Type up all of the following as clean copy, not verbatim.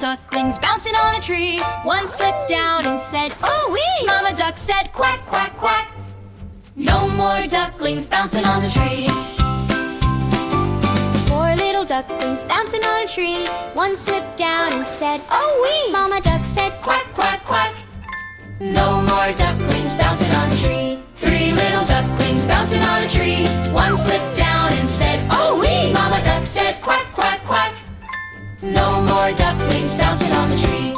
ducklings bouncing on a tree. One slipped down and said, "Oh wee!" Mama duck said, "Quack, quack, quack." No more ducklings bouncing on the tree. Four little ducklings bouncing on a tree. One slipped down and said, "Oh wee!" Mama duck said, "Quack, quack, quack." No more ducklings bouncing on the tree. Three little ducklings bouncing on a tree. One slipped down and said, "Oh wee!" Mama duck said, "Quack, quack, quack." No more ducklings bouncing on the tree.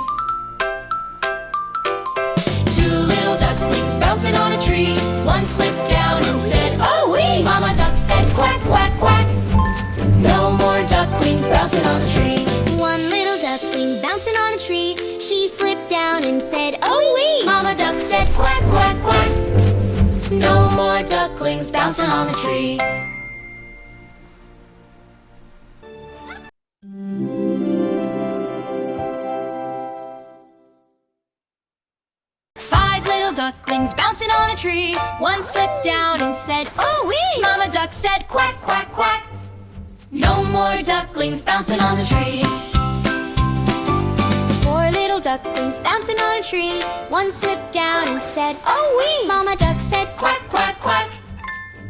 Two little ducklings bouncing on a tree. One slipped down and said, "Oh wee!" Mama duck said, "Quack, quack, quack." No more ducklings bouncing on the tree. One little duckling bouncing on a tree. She slipped down and said, "Oh wee!" Mama duck said, "Quack, quack, quack." No more ducklings bouncing on the tree. Five little ducklings bouncing on a tree. One slipped down and said, "Oh wee!" Mama duck said, "Quack, quack, quack." No more ducklings bouncing on the tree. Four little ducklings bouncing on a tree. One slipped down and said, "Oh wee!" Mama duck said, "Quack, quack, quack."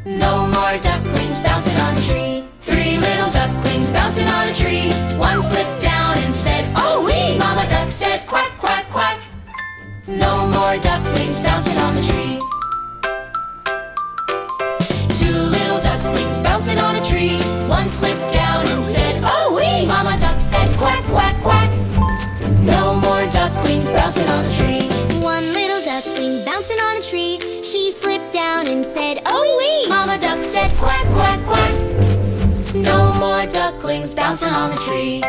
No more ducklings bouncing on the tree. Three little ducklings bouncing on a tree. One slipped down and said, "Oh wee!" Mama duck said, "Quack, quack, quack." No more ducklings bouncing on the tree. Two little ducklings bouncing on a tree. One slipped down and said, "Oh wee!" Mama duck said, "Quack, quack, quack." No more ducklings bouncing on the tree. One little duckling bouncing on a tree. She slipped down and said, "Oh wee!" Mama duck said, "Quack, quack, quack." No more ducklings bouncing on the tree.